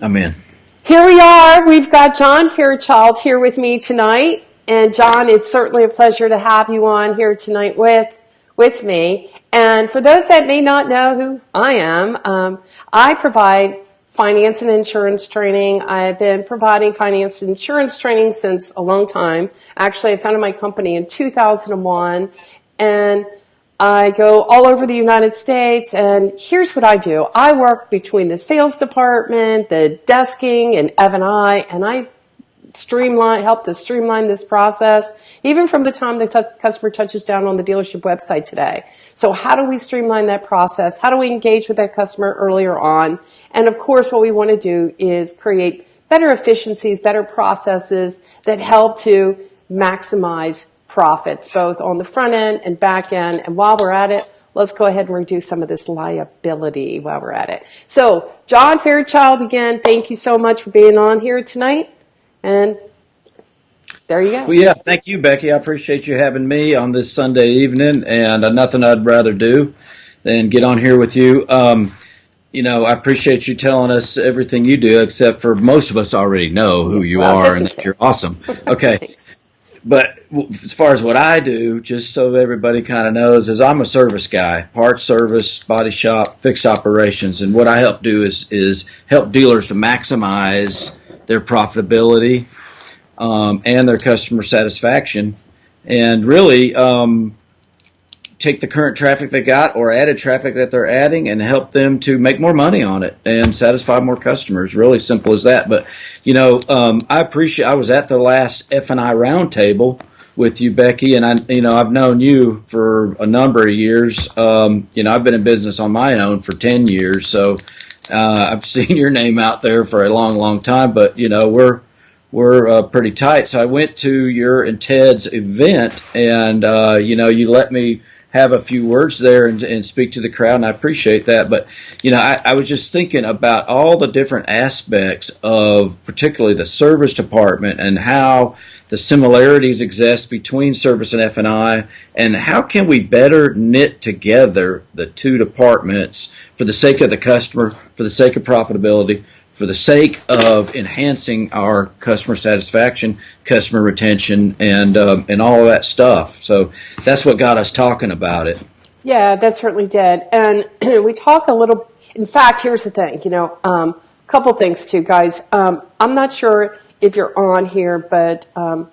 Amen. Here we are. We've got John Fairchild here with me tonight. And John, it's certainly a pleasure to have you on here tonight with me. And for those that may not know who I am, I provide finance and insurance training. I've been providing finance and insurance training since a long time. Actually, I founded my company in 2001, and I go all over the United States, and here's what I do. I work between the sales department, the desking, and F&I, and I help to streamline this process, even from the time the customer touches down on the dealership website today. So how do we streamline that process? How do we engage with that customer earlier on? And of course, what we want to do is create better efficiencies, better processes that help to maximize profits, both on the front end and back end. And while we're at it, let's go ahead and reduce some of this liability while we're at it. So, John Fairchild, again, thank you so much for being on here tonight. And there you go. Well, yeah, thank you, Becky. I appreciate you having me on this Sunday evening, and nothing I'd rather do than get on here with you. I appreciate you telling us everything you do, except for most of us already know who you are and that you're awesome. Okay. But as far as what I do, just so everybody kind of knows, is I'm a service guy, parts service, body shop, fixed operations. And what I help do is help dealers to maximize their profitability and their customer satisfaction, and really take the current traffic they got or added traffic that they're adding and help them to make more money on it and satisfy more customers. Really simple as that. But, I was at the last F&I roundtable with you, Becky, and I've known you for a number of years. I've been in business on my own for 10 years, so I've seen your name out there for a long, long time, but, we're pretty tight. So I went to your and Ted's event, and, you let me have a few words there and speak to the crowd, and I appreciate that. But, I was just thinking about all the different aspects of particularly the service department and how the similarities exist between service and F&I, and how can we better knit together the two departments for the sake of the customer, for the sake of profitability, for the sake of enhancing our customer satisfaction, customer retention, and all of that stuff. So that's what got us talking about it. Yeah, that certainly did. And we talk a little, in fact, here's the thing, a couple things too, guys. I'm not sure if you're on here, but I'm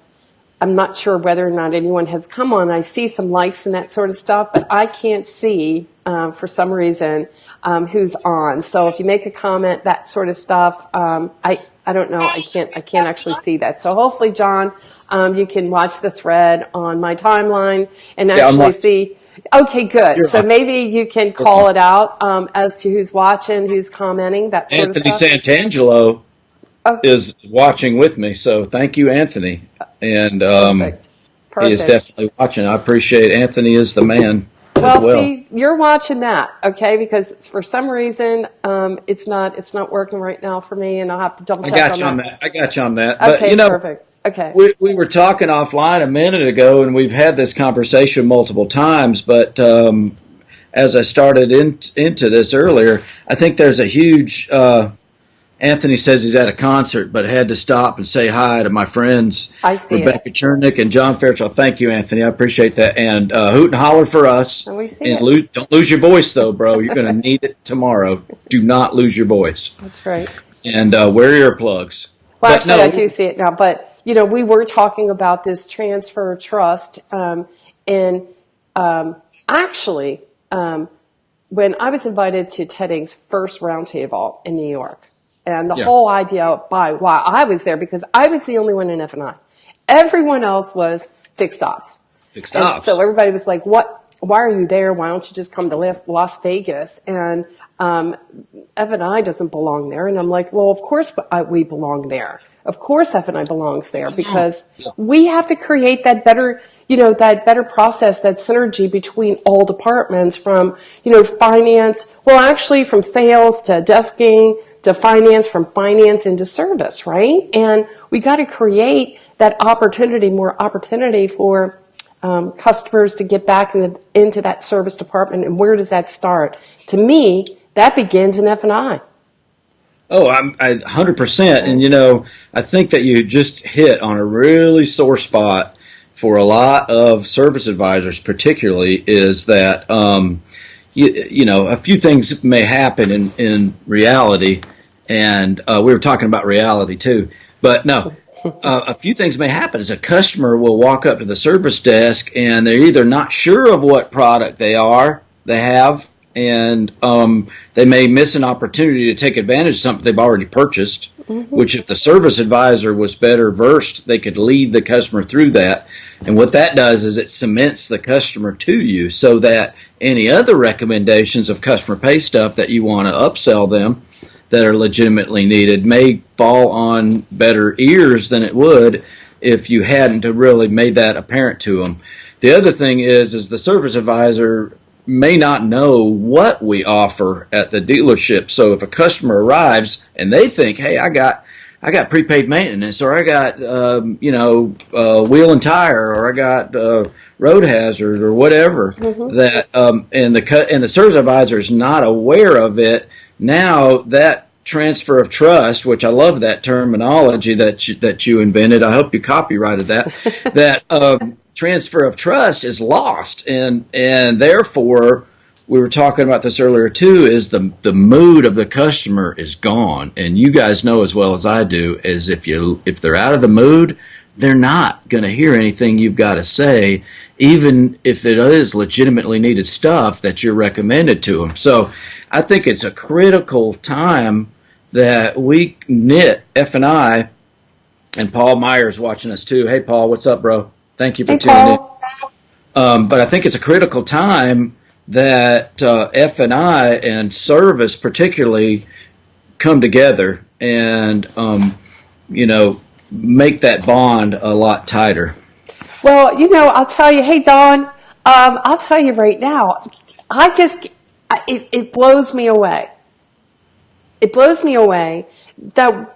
not sure whether or not anyone has come on. I see some likes and that sort of stuff, but I can't see, for some reason, who's on. So if you make a comment, that sort of stuff, I don't know. I can't actually see that. So hopefully, John, you can watch the thread on my timeline and actually see. Okay, good. So maybe you can call it out as to who's watching, who's commenting, that sort Anthony of stuff. Santangelo is watching with me, so thank you, Anthony. And Perfect. He is definitely watching. I appreciate Anthony is the man. Well, see, you're watching that, okay? Because for some reason, it's not working right now for me, and I'll have to double check on that. I got you on that. Okay, but, perfect. Okay. We were talking offline a minute ago, and we've had this conversation multiple times. But as I started into this earlier, I think there's a huge. Anthony says he's at a concert, but had to stop and say hi to my friends, Rebecca Chernek and John Fairchild. Thank you, Anthony. I appreciate that. And hoot and holler for us. And we see it. Don't lose your voice, though, bro. You're going to need it tomorrow. Do not lose your voice. That's right. And wear earplugs. Well, actually, I do see it now. But, we were talking about this transfer trust. Actually, when I was invited to Ted Inc.'s first roundtable in New York, and the whole idea why I was there, because I was the only one in F&I. Everyone else was fixed ops. Fixed ops. So everybody was like, why are you there? Why don't you just come to Las Vegas? And F&I doesn't belong there. And I'm like, well, of course we belong there. Of course F&I belongs there, because we have to create that better, that better process, that synergy between all departments, from, finance, well, actually from sales to desking to finance, from finance into service, right? And we got to create that opportunity, more opportunity for customers to get back into that service department. And where does that start? To me, that begins in F&I. Oh, I 100%. And, I think that you just hit on a really sore spot for a lot of service advisors, particularly, is that, a few things may happen in reality. And we were talking about reality, too. But no, a few things may happen is a customer will walk up to the service desk and they're either not sure of what product they have, and they may miss an opportunity to take advantage of something they've already purchased, which if the service advisor was better versed, they could lead the customer through that. And what that does is it cements the customer to you so that any other recommendations of customer pay stuff that you want to upsell them that are legitimately needed may fall on better ears than it would if you hadn't really made that apparent to them. The other thing is the service advisor may not know what we offer at the dealership. So if a customer arrives and they think, hey, I got prepaid maintenance, or I got wheel and tire, or I got road hazard, or whatever, that and the service advisor is not aware of it. Now that transfer of trust, which I love that terminology that you invented. I hope you copyrighted that. That transfer of trust is lost, and therefore we were talking about this earlier too. Is the mood of the customer is gone, and you guys know as well as I do, is if they're out of the mood, they're not going to hear anything you've got to say, even if it is legitimately needed stuff that you're recommended to them. So I think it's a critical time that we knit F&I, and Paul Meyer's watching us too. Hey, Paul, what's up, bro? Thank you for tuning in. But I think it's a critical time that F&I and service particularly come together and, make that bond a lot tighter. Well, I'll tell you, hey, Dawn, I'll tell you right now, it blows me away. It blows me away that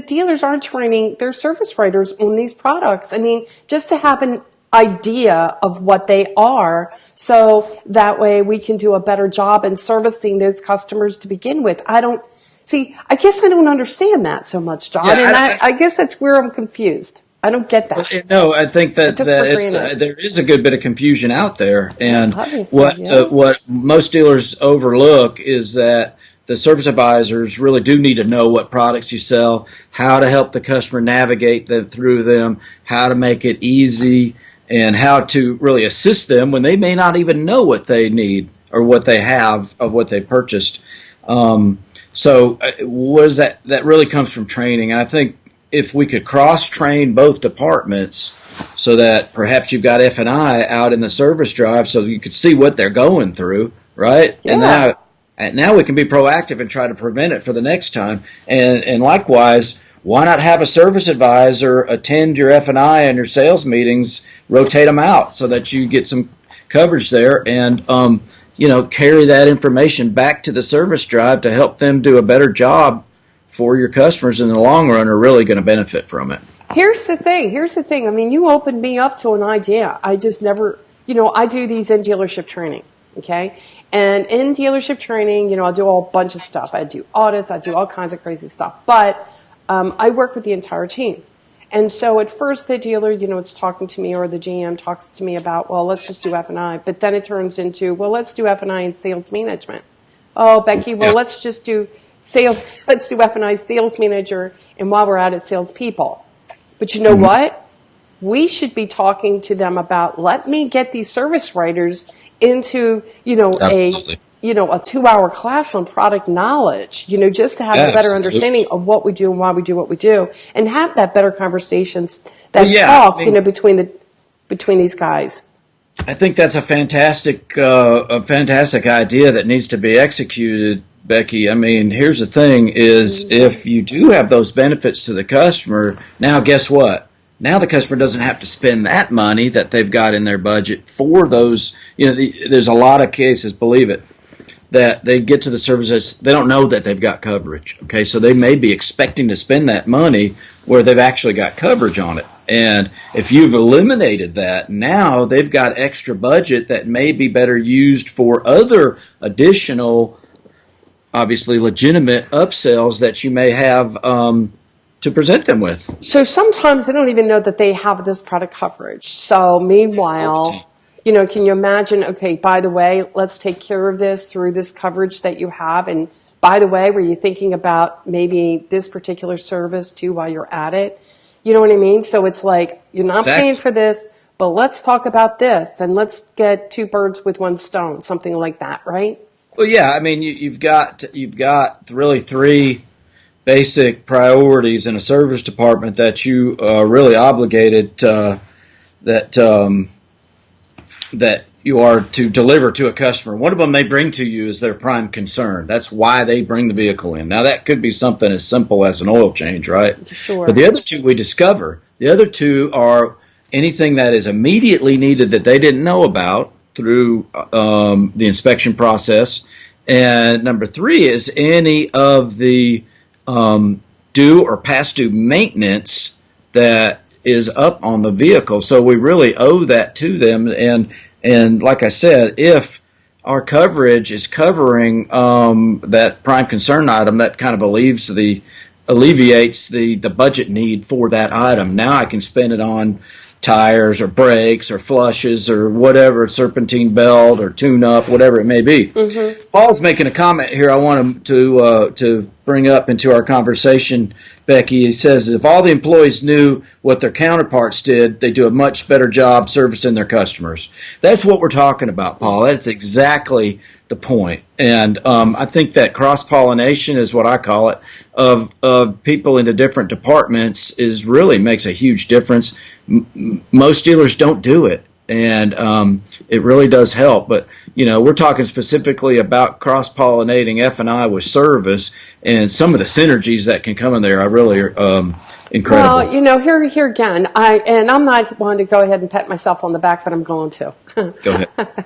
dealers aren't training their service writers on these products. I mean, just to have an idea of what they are, so that way we can do a better job in servicing those customers to begin with. I guess I don't understand that so much, John, I guess that's where I'm confused. I don't get that. Well, no, I think that there is a good bit of confusion out there, and what most dealers overlook is that the service advisors really do need to know what products you sell, how to help the customer navigate through them, how to make it easy, and how to really assist them when they may not even know what they need or what they have of what they purchased. So what is that? That really comes from training, and I think if we could cross-train both departments so that perhaps you've got F&I out in the service drive so you could see what they're going through, right? Yeah. And now we can be proactive and try to prevent it for the next time. And likewise, why not have a service advisor attend your F&I and your sales meetings, rotate them out so that you get some coverage there, and carry that information back to the service drive to help them do a better job for your customers in the long run are really going to benefit from it. Here's the thing. I mean, you opened me up to an idea. I just never, I do these in dealership training, okay? And in dealership training, I do a bunch of stuff. I do audits. I do all kinds of crazy stuff. But I work with the entire team. And so at first the dealer, it's talking to me, or the GM talks to me about, well, let's just do F&I. But then it turns into, well, let's do F&I and sales management. Oh, Becky, well, let's just do sales. Let's do F&I, sales manager, and while we're at it, salespeople. But you know what? We should be talking to them about, let me get these service writers into, a 2-hour class on product knowledge, just to have a better understanding of what we do and why we do what we do, and have that better conversations, between these guys. I think that's a fantastic idea that needs to be executed, Becky. I mean, here's the thing is, if you do have those benefits to the customer, now guess what? Now the customer doesn't have to spend that money that they've got in their budget for those. There's a lot of cases, believe it, that they get to the services, they don't know that they've got coverage. Okay, so they may be expecting to spend that money where they've actually got coverage on it. And if you've eliminated that, now they've got extra budget that may be better used for other additional obviously legitimate upsells that you may have to present them with. So sometimes they don't even know that they have this product coverage. So meanwhile, can you imagine, okay, by the way, let's take care of this through this coverage that you have. And by the way, were you thinking about maybe this particular service too while you're at it? You know what I mean? So it's like, you're not paying for this, but let's talk about this and let's get two birds with one stone, something like that, right? Well, yeah, I mean, you've got really three basic priorities in a service department that you are really obligated that you are to deliver to a customer. One of them they bring to you is their prime concern. That's why they bring the vehicle in. Now, that could be something as simple as an oil change, right? Sure. But the other two we discover. The other two are anything that is immediately needed that they didn't know about through the inspection process. And number three is any of the due or past due maintenance that is up on the vehicle. So we really owe that to them. And like I said, if our coverage is covering that prime concern item, that kind of alleviates the budget need for that item. Now I can spend it on tires or brakes or flushes or whatever, serpentine belt or tune-up, whatever it may be. Mm-hmm. Paul's making a comment here I want him to bring up into our conversation, Becky. He says, if all the employees knew what their counterparts did, they do a much better job servicing their customers. That's what we're talking about, Paul. That's exactly the point. And I think that cross-pollination is what I call it, of people into different departments is really makes a huge difference. Most dealers don't do it, and it really does help. But, we're talking specifically about cross-pollinating F&I with service and some of the synergies that can come in there. I really are incredible. Well, here again, I'm not one to go ahead and pat myself on the back, but I'm going to. Go ahead.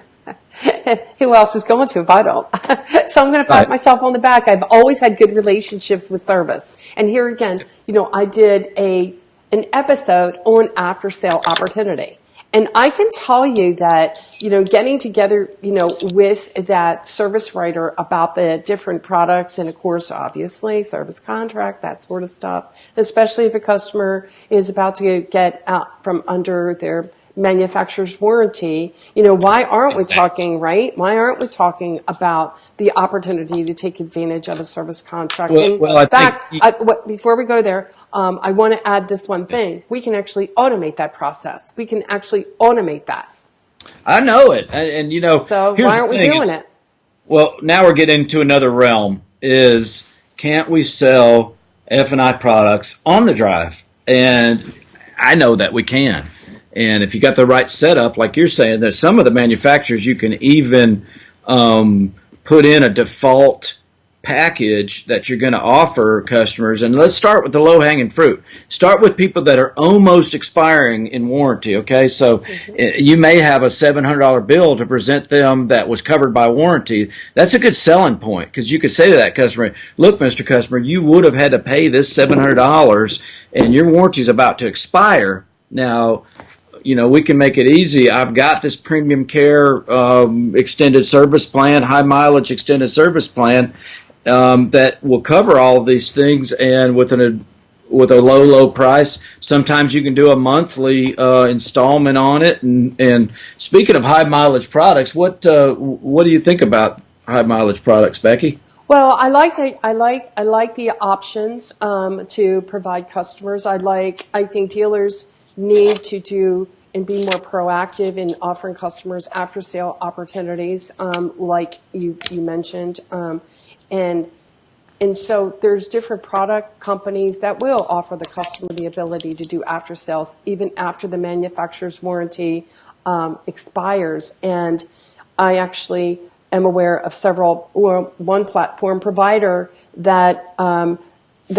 Who else is going to if I don't? So I'm going to pat myself on the back. I've always had good relationships with service. And here again, I did an episode on after sale opportunity. And I can tell you that, getting together, with that service writer about the different products and, of course, obviously, service contract, that sort of stuff, especially if a customer is about to get out from under their manufacturer's warranty, why aren't we talking, right? Why aren't we talking about the opportunity to take advantage of a service contract? Before we go there, I want to add this one thing. We can actually automate that process. We can actually automate that. I know it. And so why aren't we doing it? Well, now we're getting to another realm is can't we sell F&I products on the drive? And I know that we can. And if you got the right setup, like you're saying, there's some of the manufacturers you can even put in a default package that you're going to offer customers. And let's start with the low-hanging fruit. Start with people that are almost expiring in warranty, okay? So you may have a $700 bill to present them that was covered by warranty. That's a good selling point because you could say to that customer, look, Mr. Customer, you would have had to pay this $700 and your warranty is about to expire. Now, we can make it easy. I've got this premium care extended service plan, high mileage extended service plan that will cover all of these things, and with a low price. Sometimes you can do a monthly installment on it. And speaking of high mileage products, what do you think about high mileage products, Becky? Well, I like the options to provide customers. I think dealers need to do and be more proactive in offering customers after sale opportunities, like you mentioned. And so there's different product companies that will offer the customer the ability to do after sales even after the manufacturer's warranty expires. And I actually am aware of one platform provider that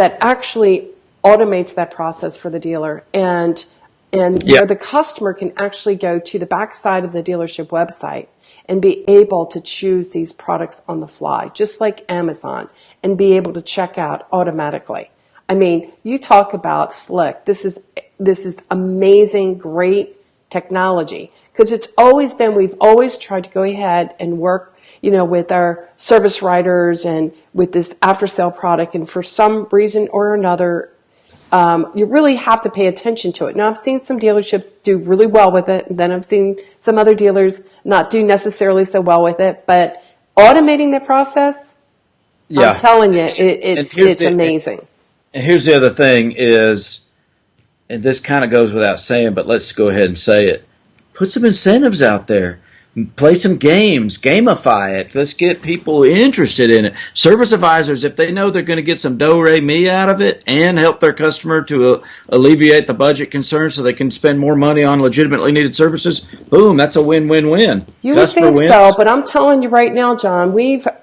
actually automates that process for the dealer, and where the customer can actually go to the backside of the dealership website and be able to choose these products on the fly, just like Amazon, and be able to check out automatically. I mean, you talk about slick. This is amazing, great technology, because we've always tried to go ahead and work, with our service writers and with this after sale product. And for some reason or another, you really have to pay attention to it. Now, I've seen some dealerships do really well with it, and then I've seen some other dealers not do necessarily so well with it. But automating the process, I'm telling you, it's amazing. And here's the other thing is, and this kind of goes without saying, but let's go ahead and say it. Put some incentives out there. Play some games. Gamify it. Let's get people interested in it. Service advisors, if they know they're going to get some do-re-mi out of it and help their customer to alleviate the budget concerns so they can spend more money on legitimately needed services, boom, that's a win-win-win. You would think so, but I'm telling you right now, John,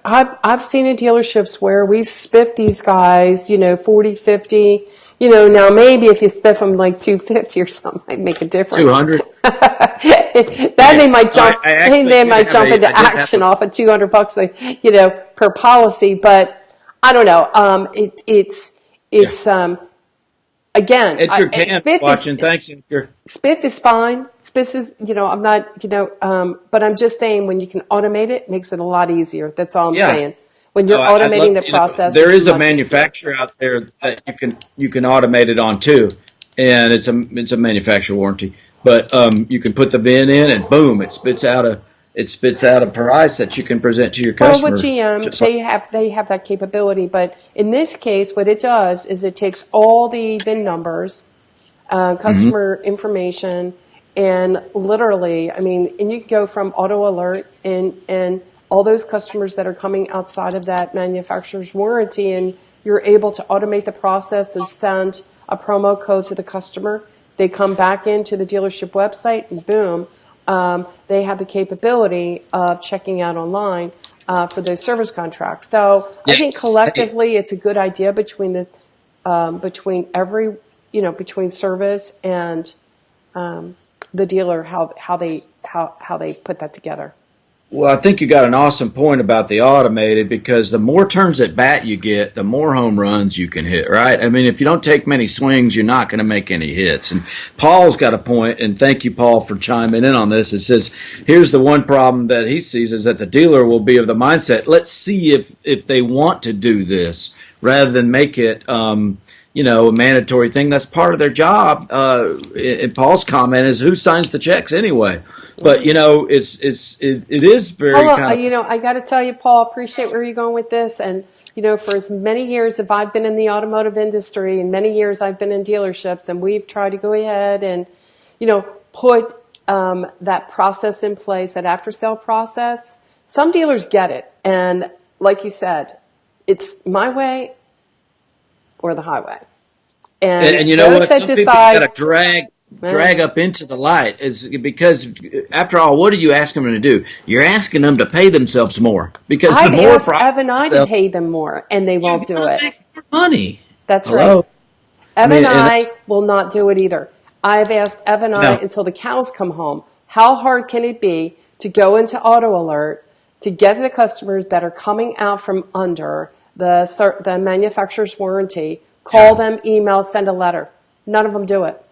I've seen in dealerships where we've spiffed these guys, 40, 50. Now maybe if you spiff them like 250 or something, might make a difference. 200. Then they might jump. They might jump into action off of $200, per policy. But I don't know. Again. Edgar Cam's watching. Thanks, Edgar. Spiff is fine. Spiff is, I'm not, but I'm just saying when you can automate it, it makes it a lot easier. That's all I'm saying. When you're automating the process, there is a manufacturer out there that you can automate it on too, and it's a manufacturer warranty. But you can put the VIN in, and boom, it spits out a price that you can present to your customer. Well, with GM, they have that capability, but in this case, what it does is it takes all the VIN numbers, customer information, and literally, and you can go from auto alert and all those customers that are coming outside of that manufacturer's warranty, and you're able to automate the process and send a promo code to the customer. They come back into the dealership website, and boom, they have the capability of checking out online for those service contracts. So I think collectively, it's a good idea between service and the dealer how they put that together. Well, I think you got an awesome point about the automated, because the more turns at bat you get, the more home runs you can hit, right? If you don't take many swings, you're not going to make any hits. And Paul's got a point, and thank you, Paul, for chiming in on this. It says, here's the one problem that he sees is that the dealer will be of the mindset, let's see if they want to do this, rather than make it a mandatory thing. That's part of their job. And Paul's comment is, who signs the checks anyway? But it is very I got to tell you, Paul, appreciate where you're going with this. And for as many years as I've been in the automotive industry, and many years I've been in dealerships, and we've tried to go ahead and put that process in place, that after sale process. Some dealers get it, and like you said, it's my way or the highway. And you know what? Some people got to drag up into the light, is because after all, what are you asking them to do? You're asking them to pay themselves more, because I've asked Ev and I to pay them more, and they won't do it. Make more money. That's right. Ev and I will not do it either. I've asked Ev and I until the cows come home. How hard can it be to go into auto alert to get the customers that are coming out from under the manufacturer's warranty? Call them, email, send a letter. None of them do it.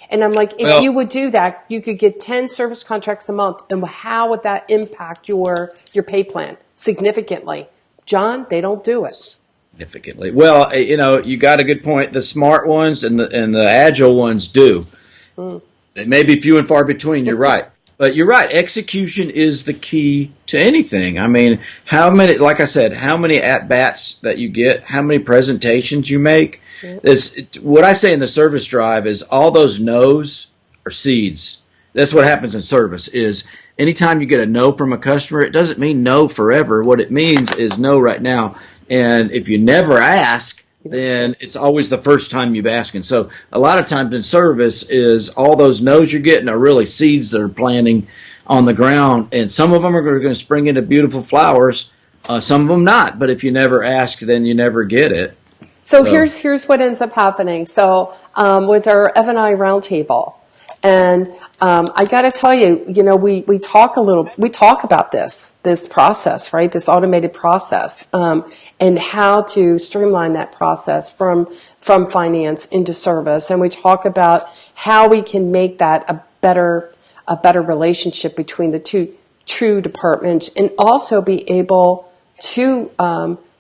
And I'm like, if you would do that, you could get 10 service contracts a month. And how would that impact your pay plan? Significantly. John, they don't do it. Significantly. Well, you got a good point. The smart ones and the agile ones do. They may be few and far between. You're right. But you're right. Execution is the key to anything. How many, like I said, how many at-bats that you get, how many presentations you make. What I say in the service drive is all those no's are seeds. That's what happens in service, is anytime you get a no from a customer, it doesn't mean no forever. What it means is no right now. And if you never ask, then it's always the first time you've asked. And so a lot of times in service is all those no's you're getting are really seeds that are planting on the ground. And some of them are going to spring into beautiful flowers, some of them not. But if you never ask, then you never get it. So here's what ends up happening. So with our F&I roundtable, and I got to tell you, we talk about this process, right? This automated process, and how to streamline that process from finance into service. And we talk about how we can make that a better relationship between the two true department and also be able to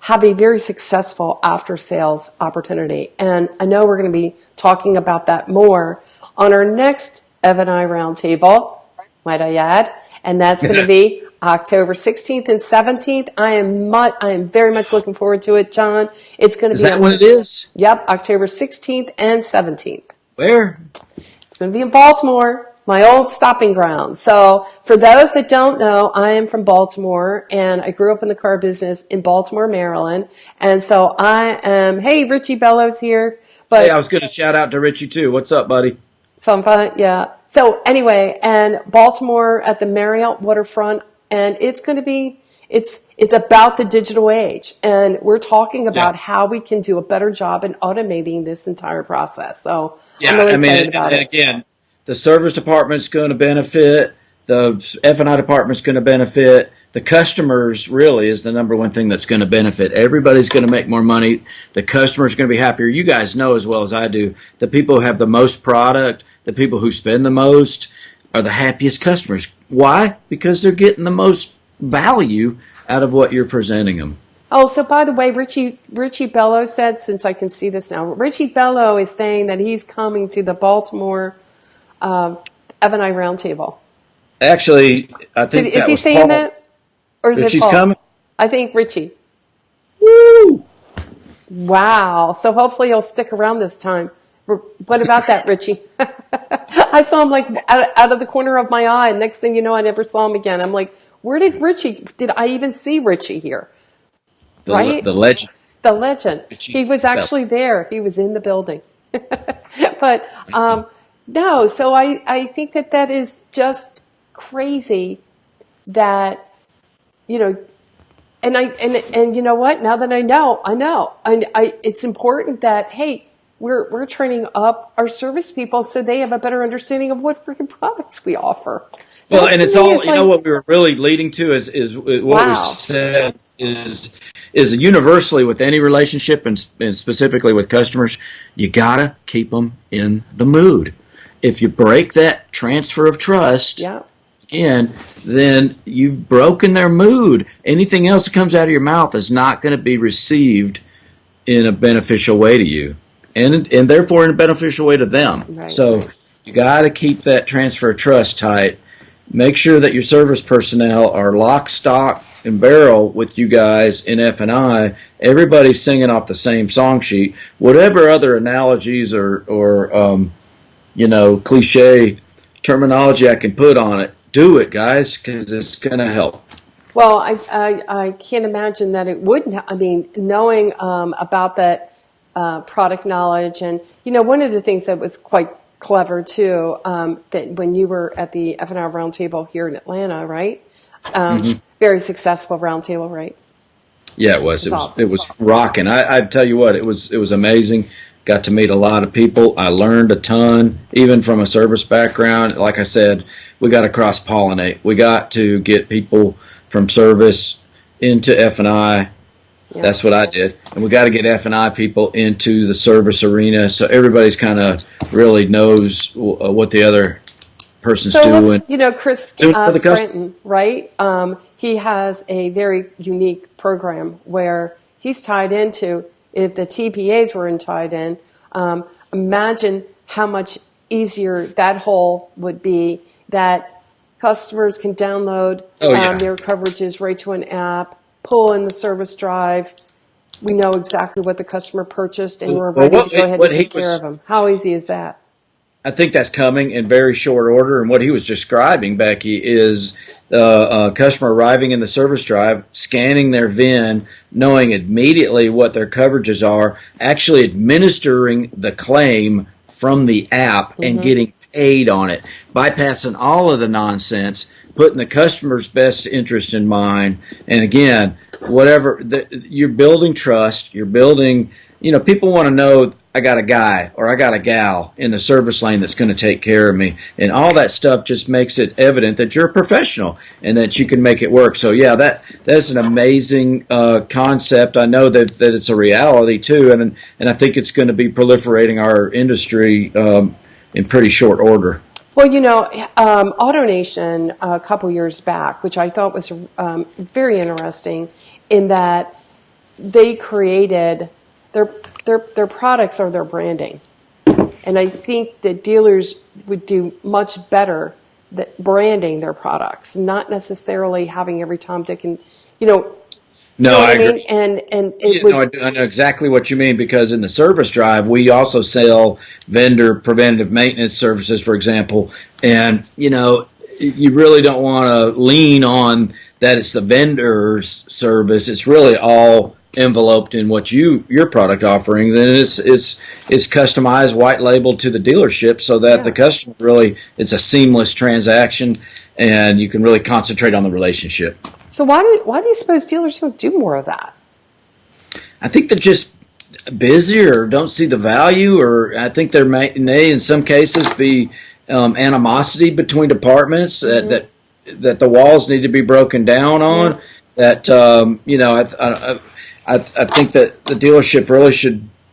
have a very successful after sales opportunity. And I know we're going to be talking about that more on our next F&I roundtable, might I add, and that's going to be October 16th and 17th. I am very much looking forward to it, John. It's going to Is be that when it is? Yep, October 16th and 17th. Where? It's going to be in Baltimore, my old stopping ground. So for those that don't know, I am from Baltimore, and I grew up in the car business in Baltimore, Maryland. And so I am, hey, Richie Bellows here. But Hey, I was going to shout out to Richie too. What's up, buddy? so I'm fine, yeah. So anyway, and Baltimore at the Marriott waterfront, and it's going to be, it's about the digital age, and we're talking about how we can do a better job in automating this entire process. So I'm really excited about it. Again, the service department's going to benefit, the F&I department's going to benefit, the customers really is the number one thing that's going to benefit. Everybody's going to make more money. The customer's going to be happier. You guys know as well as I do, the people who have the most product, the people who spend the most are the happiest customers. Why? Because they're getting the most value out of what you're presenting them. Oh, so by the way, Richie Bello said, since I can see this now, Richie Bello is saying that he's coming to the Baltimore F&I roundtable. Actually, I think is he saying Paul. That? Or is Richie's it Paul? Coming? I think Richie. Woo! Wow. So hopefully he'll stick around this time. What about that, Richie? I saw him like out of the corner of my eye. And next thing you know, I never saw him again. I'm like, did I even see Richie here? Right? The legend. The legend. Richie He was actually there. He was in the building. But no, so I think that is just crazy that, and you know what? Now that I know. And it's important that, hey, we're training up our service people so they have a better understanding of what freaking products we offer. Well, and it's all, what we were really leading to is what we said is universally with any relationship and specifically with customers, you gotta keep them in the mood. If you break that transfer of trust, again, then you've broken their mood. Anything else that comes out of your mouth is not going to be received in a beneficial way to you, and therefore in a beneficial way to them. Right. So you got to keep that transfer of trust tight. Make sure that your service personnel are lock, stock, and barrel with you guys in F&I. Everybody's singing off the same song sheet. Whatever other analogies or cliche terminology I can put on it, do it, guys, because it's going to help. Well, I can't imagine that it wouldn't. I mean, knowing about that product knowledge, and one of the things that was quite clever too, that when you were at the F&I roundtable here in Atlanta, right? Very successful roundtable, right? Yeah, it was. Awesome. It was rocking. I'd tell you what, it was amazing. Got to meet a lot of people. I learned a ton, even from a service background. Like I said, we got to cross-pollinate. We got to get people from service into F&I. Yeah. That's what I did. And we got to get F&I people into the service arena so everybody's kind of really knows what the other person's doing. Chris Scranton, right? He has a very unique program where he's tied into, if the TPAs weren't tied in, imagine how much easier that whole would be, that customers can download their coverages right to an app, pull in the service drive. We know exactly what the customer purchased, and we're ready to go ahead and take care of them. How easy is that? I think that's coming in very short order. And what he was describing, Becky, is the customer arriving in the service drive, scanning their VIN, knowing immediately what their coverages are, actually administering the claim from the app and getting paid on it, bypassing all of the nonsense, putting the customer's best interest in mind. And again, you're building trust, you're building, people want to know, I got a guy or I got a gal in the service lane that's going to take care of me. And all that stuff just makes it evident that you're a professional and that you can make it work. So yeah, that's an amazing concept. I know that it's a reality too, and I think it's going to be proliferating our industry in pretty short order. Well, AutoNation a couple years back, which I thought was very interesting, in that they created their products are their branding, and I think that dealers would do much better branding their products, not necessarily having every Tom, Dick, and No, what I I mean? agree. And You it know, would. I know exactly what you mean, because in the service drive, we also sell vendor preventative maintenance services, for example. And, you really don't want to lean on that it's the vendor's service. It's really all enveloped in what your product offerings, and it's customized, white labeled to the dealership, so that the Yeah. customer really, it's a seamless transaction, and you can really concentrate on the relationship. So why do you suppose dealers don't do more of that? I think they're just busy or don't see the value, or I think there may in some cases be animosity between departments that the walls need to be broken down on. Yeah. That I think that the dealership really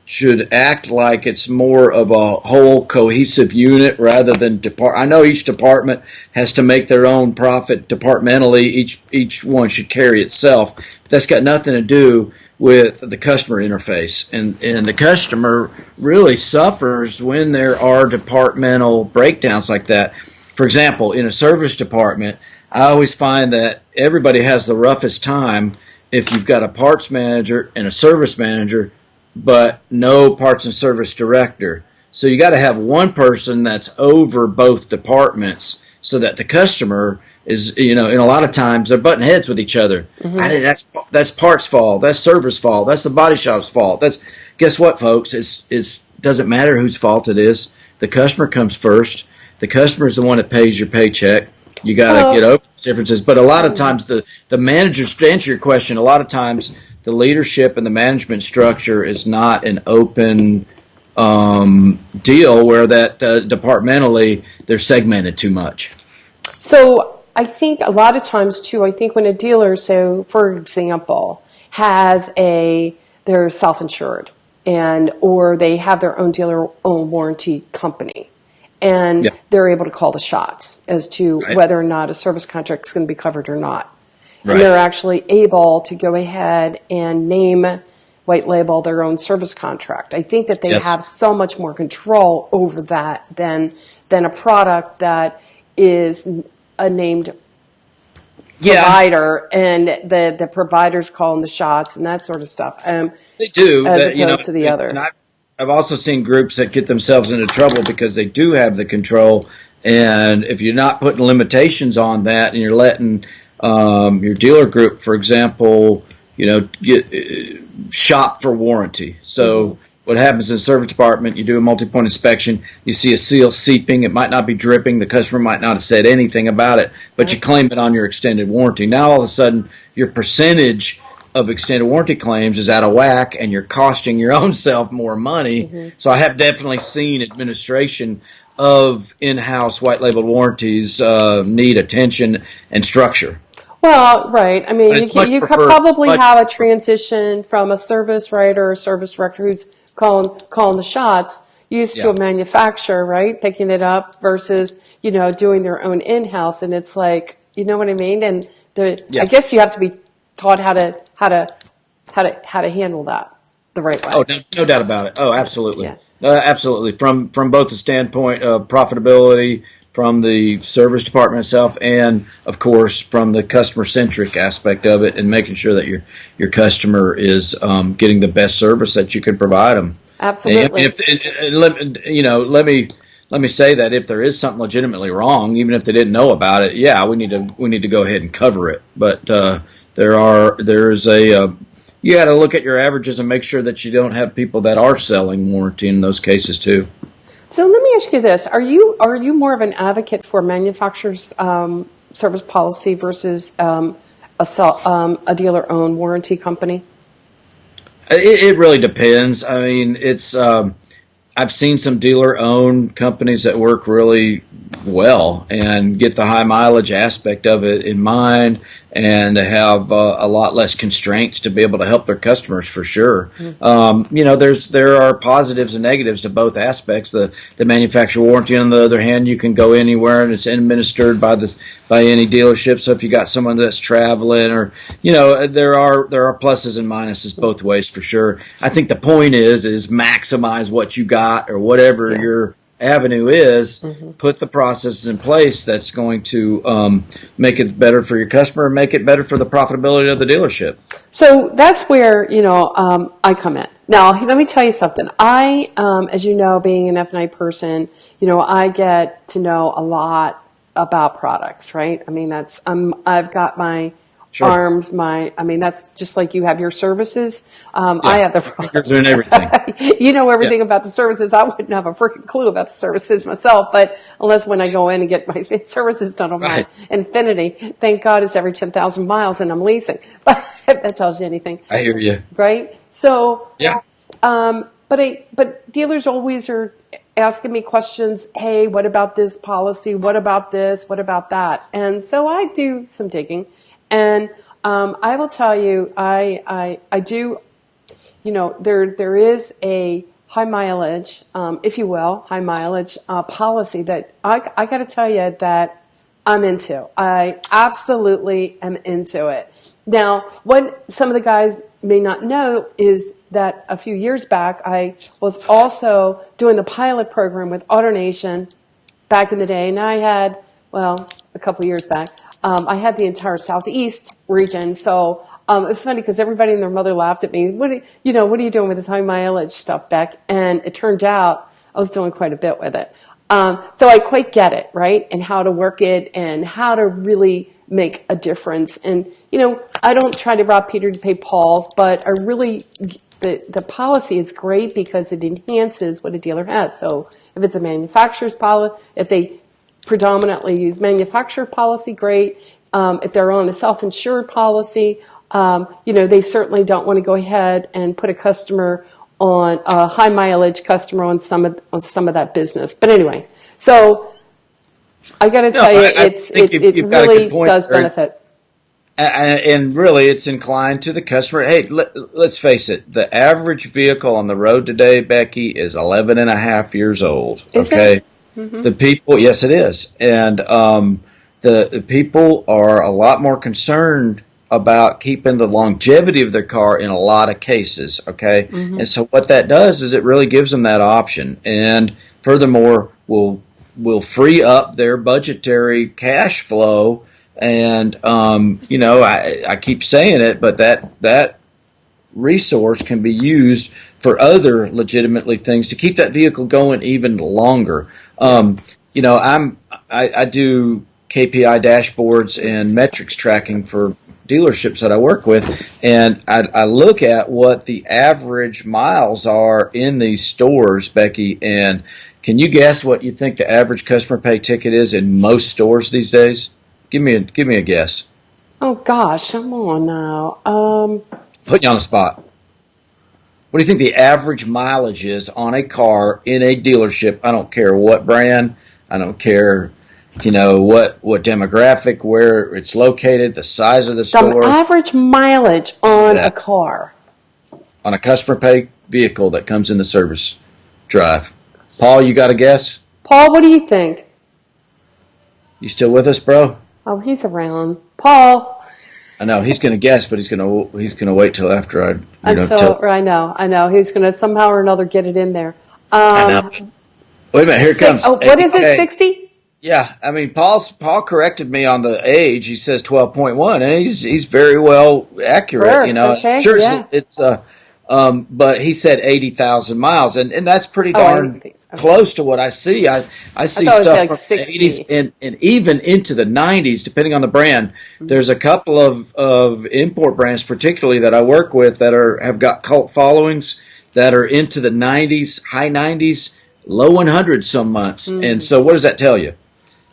should act like it's more of a whole cohesive unit rather than I know each department has to make their own profit departmentally. Each one should carry itself. But that's got nothing to do with the customer interface. And the customer really suffers when there are departmental breakdowns like that. For example, in a service department, I always find that everybody has the roughest time if you've got a parts manager and a service manager, but no parts and service director. So you got to have one person that's over both departments so that the customer is, and a lot of times they're butting heads with each other. That's parts fault. That's service fault. That's the body shop's fault. Guess what, folks? It doesn't matter whose fault it is. The customer comes first. The customer is the one that pays your paycheck. You got to get over those differences. But a lot of times the managers, to answer your question, a lot of times the leadership and the management structure is not an open deal where that departmentally they're segmented too much. So I think a lot of times too, I think when a dealer, so for example, they're self-insured or they have their own dealer own warranty company, and they're able to call the shots as to whether or not a service contract is going to be covered or not. And they're actually able to go ahead and white label their own service contract. I think that they have so much more control over that than a product that is a named provider, and the provider's calling the shots and that sort of stuff. They do, as opposed to the other. And I've also seen groups that get themselves into trouble because they do have the control, and if you're not putting limitations on that, and you're letting your dealer group, for example, shop for warranty. So what happens in the service department, you do a multi-point inspection, you see a seal seeping, it might not be dripping, the customer might not have said anything about it, but you claim it on your extended warranty. Now all of a sudden your percentage of extended warranty claims is out of whack, and you're costing your own self more money. So I have definitely seen administration of in-house white labeled warranties need attention and structure. Well, right. I mean, you could probably have a transition from a service writer or a service director who's calling the shots used to a manufacturer, right, picking it up versus doing their own in-house, and it's like, you know what I mean? And I guess you have to be taught how to handle that the right way. Oh, no doubt about it. Oh, absolutely. Yeah. Absolutely. From both the standpoint of profitability, from the service department itself, and of course from the customer-centric aspect of it, and making sure that your customer is getting the best service that you can provide them. Absolutely. Let me say that if there is something legitimately wrong, even if they didn't know about it, we need to go ahead and cover it. But you got to look at your averages and make sure that you don't have people that are selling warranty in those cases too. So let me ask you this: Are you more of an advocate for manufacturer's service policy versus a dealer-owned warranty company? It really depends. I mean, it's I've seen some dealer-owned companies that work really well and get the high mileage aspect of it in mind, and have a lot less constraints to be able to help their customers for sure. There are positives and negatives to both aspects. The manufacturer warranty, on the other hand, you can go anywhere and it's administered by any dealership. So if you got someone that's traveling, or there are pluses and minuses both ways for sure. I think the point is maximize what you got, or whatever your avenue is. Put the processes in place that's going to make it better for your customer, and make it better for the profitability of the dealership. So that's where I come in. Now, let me tell you something. I, as you know, being an F&I person, I get to know a lot about products, right? I mean, I've got my arms, that's just like you have your services. I have the products. Doing everything. You know everything about the services. I wouldn't have a freaking clue about the services myself, but unless when I go in and get my services done on my Infinity, thank God it's every 10,000 miles and I'm leasing. But if that tells you anything. I hear you. Right? So, but dealers always are asking me questions. Hey, what about this policy? What about this? What about that? And so I do some digging. And I will tell you, I do, there is a high mileage, if you will, high mileage policy that I got to tell you that I'm into. I absolutely am into it. Now, what some of the guys may not know is that a few years back, I was also doing the pilot program with AutoNation back in the day, and I had, a couple of years back, I had the entire Southeast region. So it's funny because everybody and their mother laughed at me. What are you doing with this high mileage stuff, Beck? And it turned out I was doing quite a bit with it. So I quite get it, right? And how to work it and how to really make a difference. And, I don't try to rob Peter to pay Paul, but I really, the policy is great because it enhances what a dealer has. So if it's a manufacturer's policy, if they predominantly use manufacturer policy, great. If they're on a self-insured policy, they certainly don't want to go ahead and put a customer on a high mileage customer on some of that business. But anyway, so I got to tell you, it really does benefit. And really, it's inclined to the customer. Hey, let's face it. The average vehicle on the road today, Becky, is 11 and a half years old. Is okay. It? Mm-hmm. The people, yes, it is. And the people are a lot more concerned about keeping the longevity of their car in a lot of cases, okay? Mm-hmm. And so what that does is it really gives them that option. And furthermore, will free up their budgetary cash flow. And, I keep saying it, but that resource can be used for other legitimately things to keep that vehicle going even longer. I do KPI dashboards and metrics tracking for dealerships that I work with, and I look at what the average miles are in these stores, Becky, and can you guess what you think the average customer pay ticket is in most stores these days? Give me a guess. Oh gosh, come on now. Putting you on the spot. What do you think the average mileage is on a car in a dealership? I don't care what brand. I don't care, what demographic, where it's located, the size of the store. The average mileage on a car. On a customer pay vehicle that comes in the service drive. Paul, you got a guess? Paul, what do you think? You still with us, bro? Oh, he's around. Paul. I know he's going to guess, but he's going to wait till after I know. He's going to somehow or another get it in there. I know. Wait a minute, here it comes. Oh, what is it? 60? Yeah, I mean, Paul corrected me on the age. He says 12.1, and he's very well accurate. Okay, sure, yeah. it's but he said 80,000 miles, and that's pretty darn close to what I see. I see stuff from the 80s and even into the 90s, depending on the brand. Mm-hmm. There's a couple of import brands, particularly that I work with, that have got cult followings that are into the 90s, high 90s, low 100s some months. Mm-hmm. And so, what does that tell you?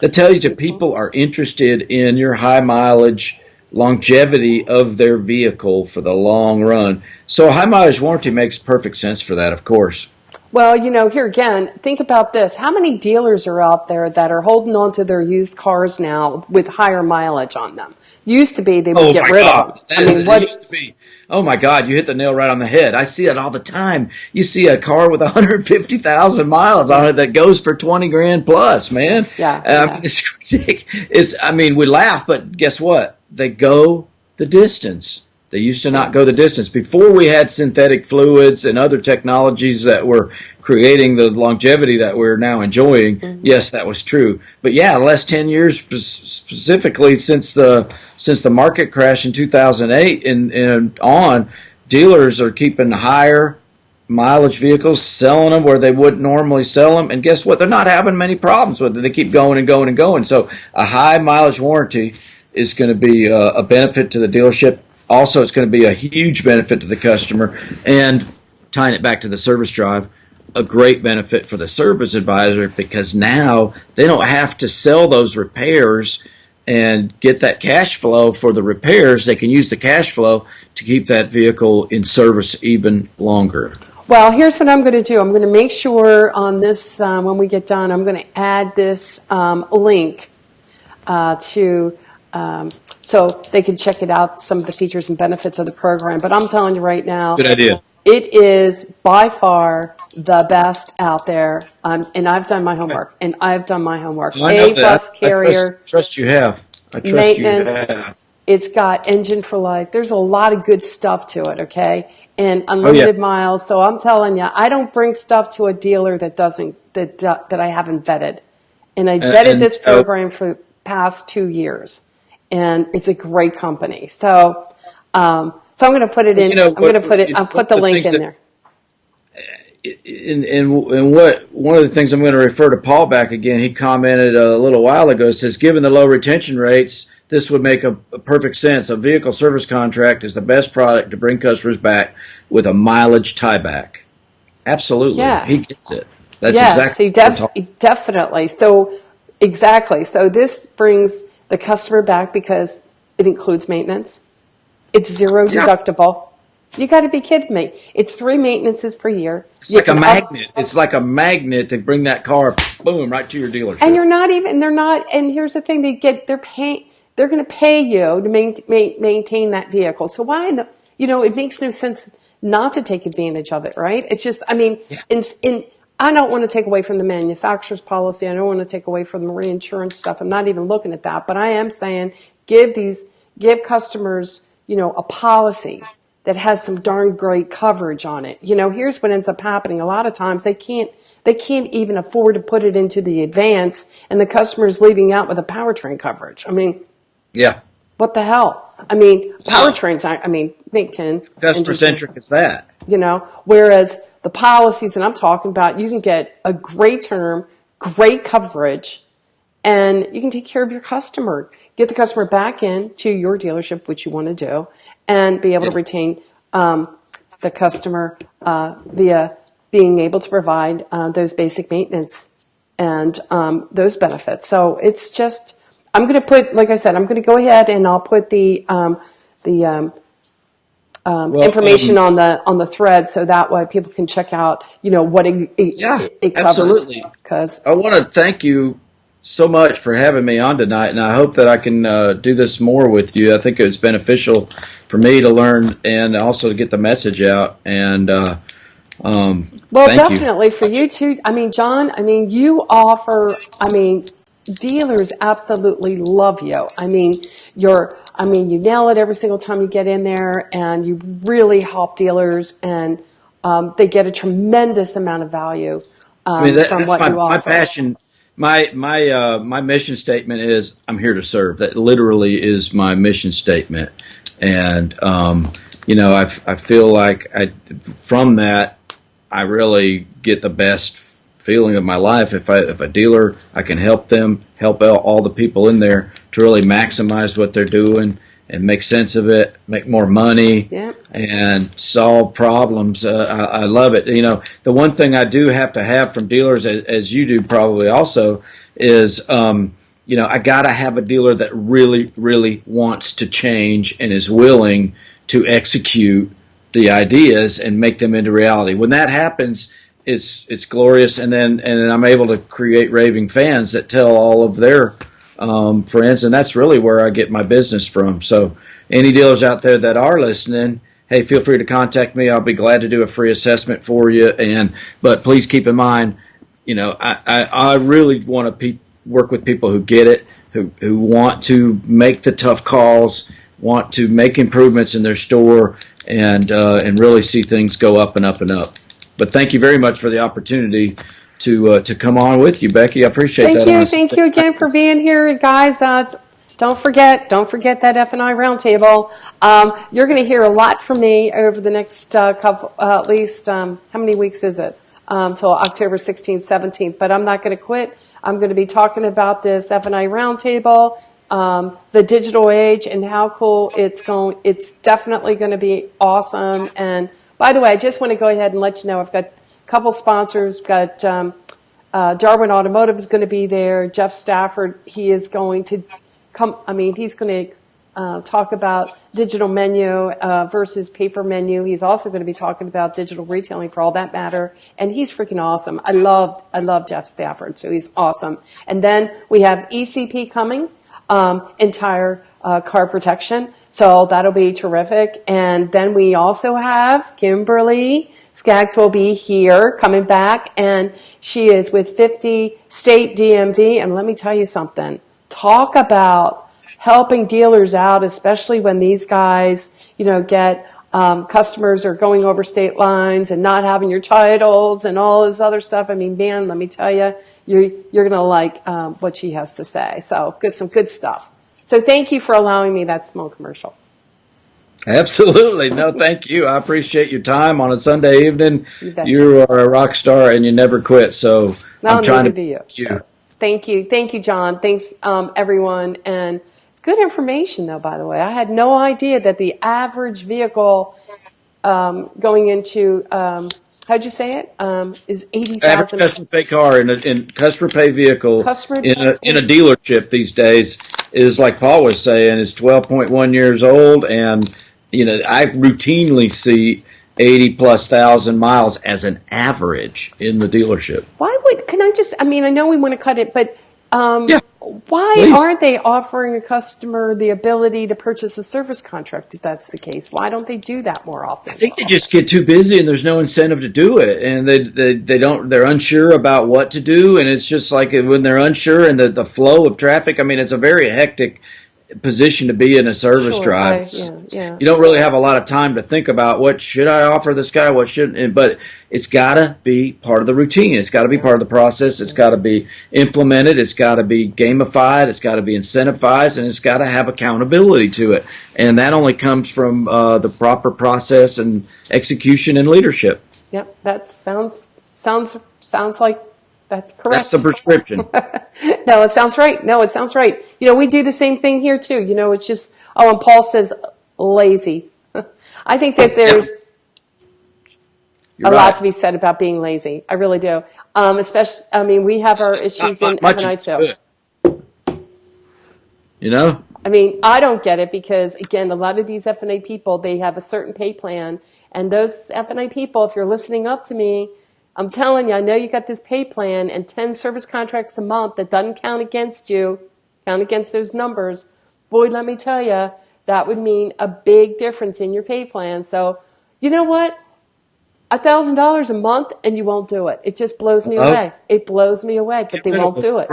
That tells you that people are interested in your high mileage longevity of their vehicle for the long run. So a high mileage warranty makes perfect sense for that, of course. Well, here again, think about this. How many dealers are out there that are holding on to their used cars now with higher mileage on them? Used to be they would get rid of them. That used to be. Oh my God, you hit the nail right on the head. I see it all the time. You see a car with 150,000 miles on it that goes for 20 grand plus, man. Yeah. I mean, it's ridiculous. We laugh, but guess what? They go the distance. They used to not go the distance. Before we had synthetic fluids and other technologies that were creating the longevity that we're now enjoying, yes, that was true. But yeah, the last 10 years specifically since the market crash in 2008 and on, dealers are keeping higher mileage vehicles, selling them where they wouldn't normally sell them. And guess what? They're not having many problems with it. They keep going and going and going. So a high mileage warranty is going to be a benefit to the dealership. Also, it's going to be a huge benefit to the customer, and tying it back to the service drive, a great benefit for the service advisor, because now they don't have to sell those repairs and get that cash flow for the repairs. They can use the cash flow to keep that vehicle in service even longer. Well, here's what I'm going to do. I'm going to make sure on this, when we get done, I'm going to add this link to so they can check it out, some of the features and benefits of the program. But I'm telling you right now, good idea. It is by far the best out there. And I've done my homework. A-plus carrier. I trust you have. Maintenance. It's got engine for life. There's a lot of good stuff to it, okay? And unlimited miles. So I'm telling you, I don't bring stuff to a dealer that I haven't vetted. And I vetted this program for the past 2 years. And it's a great company. So, I'm going to put it in. I'll put the link in there. One of the things I'm going to refer to Paul back again. He commented a little while ago. Says, given the low retention rates, this would make a perfect sense. A vehicle service contract is the best product to bring customers back with a mileage tieback. Absolutely, yes. He gets it. That's exactly. Definitely. So exactly. So this brings the customer back because it includes maintenance. It's zero deductible. You got to be kidding me. It's 3 maintenances per year. It's like a magnet. It's like a magnet to bring that car, boom, right to your dealership. And and here's the thing, they're going to pay you to maintain that vehicle. So why it makes no sense not to take advantage of it, right? It's just, I don't want to take away from the manufacturer's policy. I don't want to take away from the reinsurance stuff. I'm not even looking at that. But I am saying give customers, a policy that has some darn great coverage on it. Here's what ends up happening. A lot of times they can't even afford to put it into the advance, and the customer is leaving out with a powertrain coverage. Yeah. What the hell? Powertrains, think can. Customer-centric is that. Whereas the policies that I'm talking about, you can get a great term, great coverage, and you can take care of your customer. Get the customer back into your dealership, which you want to do, and be able to retain the customer via being able to provide those basic maintenance and those benefits. So it's just, I'm going to put, like I said, I'm going to go ahead and I'll put the information on the thread, so that way people can check out, what it covers. Absolutely. Because I want to thank you so much for having me on tonight, and I hope that I can do this more with you. I think it's beneficial for me to learn and also to get the message out. And definitely for you too. John, you offer. Dealers absolutely love you. You nail it every single time you get in there, and you really help dealers, and they get a tremendous amount of value from what you offer. My passion. My mission statement is I'm here to serve. That literally is my mission statement, and I feel like from that I really get the best feeling of my life. If a dealer, I can help them, help out all the people in there to really maximize what they're doing and make sense of it, make more money, and solve problems. I love it. The one thing I do have to have from dealers, as you do probably also, is I got to have a dealer that really, really wants to change and is willing to execute the ideas and make them into reality. When that happens, it's glorious. And then I'm able to create raving fans that tell all of their friends, and that's really where I get my business from. So any dealers out there that are listening, hey, feel free to contact me. I'll be glad to do a free assessment for you. But please keep in mind, I really want to work with people who get it, who want to make the tough calls, want to make improvements in their store, and really see things go up and up and up. But thank you very much for the opportunity to come on with you, Becky. I appreciate that. Thank you again for being here, guys. Don't forget that F&I roundtable. You're going to hear a lot from me over the next couple, at least. How many weeks is it? Till October 16th, 17th. But I'm not going to quit. I'm going to be talking about this F&I roundtable, the digital age, and how cool it's going. It's definitely going to be awesome. And by the way, I just want to go ahead and let you know I've got a couple sponsors. Got Darwin Automotive is going to be there. Jeff Stafford, he is going to come. I mean, he's going to talk about digital menu versus paper menu. He's also going to be talking about digital retailing for all that matter. And he's freaking awesome. I love Jeff Stafford, so he's awesome. And then we have ECP coming, entire car protection. So that'll be terrific. And then we also have Kimberly Skaggs will be here coming back, and she is with 50 state DMV. And let me tell you something. Talk about helping dealers out, especially when these guys, get customers are going over state lines and not having your titles and all this other stuff. I mean, man, let me tell you, you're going to like what she has to say. So some good stuff. So thank you for allowing me that small commercial. Absolutely. No, thank you. I appreciate your time on a Sunday evening. You are a rock star and you never quit. So I'm trying to do you. So, thank you. Thank you, John. Thanks, everyone. And it's good information, though, by the way. I had no idea that the average vehicle going into, how'd you say it? Is 80,000. Average customer pay car in customer pay vehicle in a dealership these days is, like Paul was saying, is 12.1 years old. And, I routinely see 80,000+ miles as an average in the dealership. I know we want to cut it, but why please. Aren't they offering a customer the ability to purchase a service contract if that's the case? Why don't they do that more often? I think they just get too busy and there's no incentive to do it, and they're unsure about what to do, and it's just like when they're unsure and the flow of traffic. I mean, it's a very hectic position to be in a service drive. You don't really have a lot of time to think about what should I offer this guy, what shouldn't, but it's got to be part of the routine. It's got to be part of the process. It's got to be implemented. It's got to be gamified. It's got to be incentivized, and it's got to have accountability to it. And that only comes from the proper process and execution and leadership. Yep, that sounds like that's correct. That's the prescription. No, it sounds right. We do the same thing here too. It's just, and Paul says lazy. I think that there's lot to be said about being lazy. I really do. Especially, we have our issues in F&I too. I don't get it because, again, a lot of these F&A people, they have a certain pay plan. And those F&A people, if you're listening up to me, I'm telling you, I know you got this pay plan and 10 service contracts a month that doesn't count against you, count against those numbers. Boy, let me tell you, that would mean a big difference in your pay plan. So, you know what? $1,000 a month and you won't do it. It just blows me away. It blows me away, but they won't do it.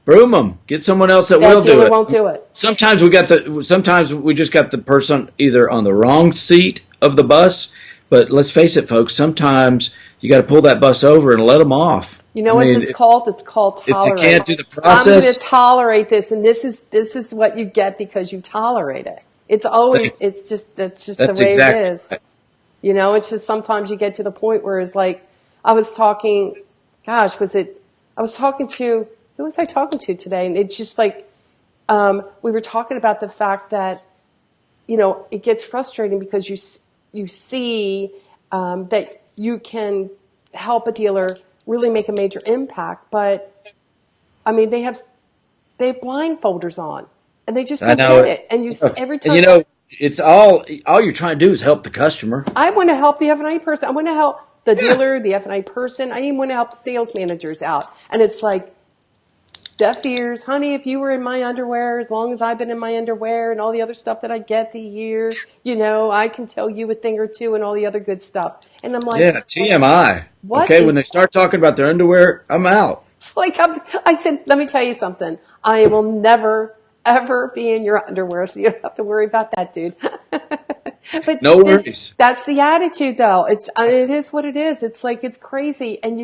Broom them. Get someone else that will do it. Won't do it. Sometimes we just got the person either on the wrong seat of the bus. But let's face it, folks. Sometimes you got to pull that bus over and let them off. You know what it's called? It's called tolerate. If they can't do the process, I'm going to tolerate this, and this is what you get because you tolerate it. It's always that's the way it is. Right. It's just sometimes you get to the point where it's like I was talking. Gosh, who was I talking to today? And it's just like we were talking about the fact that it gets frustrating because you see that you can help a dealer really make a major impact, but they have blindfolders on and they just don't get it. And every time. And it's all you're trying to do is help the customer. I want to help the F&I person. I want to help the dealer, the F&I person. I even want to help sales managers out. And it's like, deaf ears, honey, if you were in my underwear, as long as I've been in my underwear and all the other stuff that I get to hear, I can tell you a thing or two and all the other good stuff. And I'm like, yeah, TMI. What Okay, is, when they start talking about their underwear, I'm out. it's like, I said, let me tell you something. I will never, ever be in your underwear, so you don't have to worry about that, dude. But No worries. that's the attitude, though. It is what it is. It's like, it's crazy. And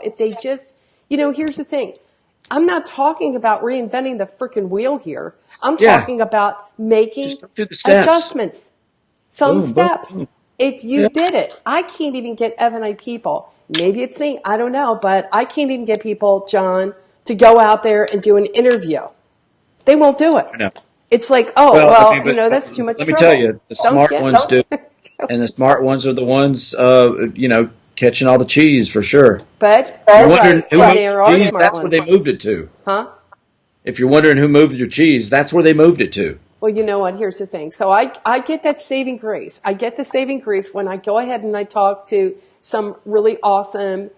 if they just, here's the thing. I'm not talking about reinventing the freaking wheel here. I'm talking about making Just go through the steps. adjustments, some Boom, steps. boom. If you did it, I can't even get F&I people. Maybe it's me. I don't know. But I can't even get people, John, to go out there and do an interview. They won't do it. I know. It's like, that's too much trouble. Let me tell you, the smart ones do it, and the smart ones are the ones, catching all the cheese for sure. But you're wondering who moved there the are cheese, smart that's ones. where they moved it to. Huh? If you're wondering who moved your cheese, that's where they moved it to. Well, you know what? Here's the thing. So I get that saving grace. I get the saving grace when I go ahead and I talk to some really awesome,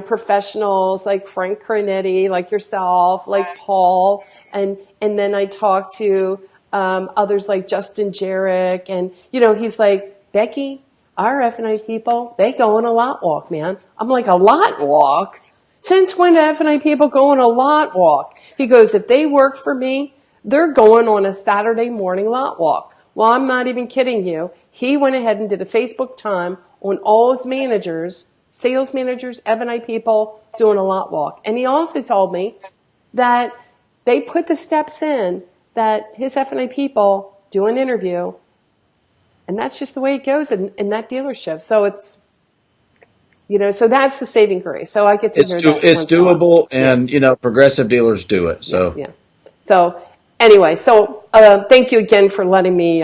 professionals like Frank Cronetti, like yourself, like Paul, and then I talk to others like Justin Jarek, and he's like, Becky, our F&I people, they go on a lot walk, man. I'm like, a lot walk? Since when do F&I people go on a lot walk? He goes, if they work for me, they're going on a Saturday morning lot walk. Well, I'm not even kidding you. He went ahead and did a Facebook time on all his managers, sales managers, F&I people doing a lot walk. And he also told me that they put the steps in that his F&I people do an interview, and that's just the way it goes in that dealership. So it's, so that's the saving grace. So I get to hear that. It's doable, and, progressive dealers do it. So, yeah. So anyway, thank you again for letting me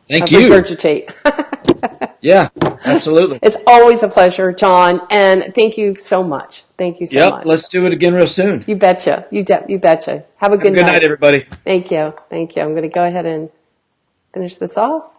thank you. Regurgitate. Yeah, absolutely. It's always a pleasure, John, and thank you so much. Thank you so much. Let's do it again real soon. You betcha. You betcha. Have a good night. Good night, everybody. Thank you. I'm going to go ahead and finish this off.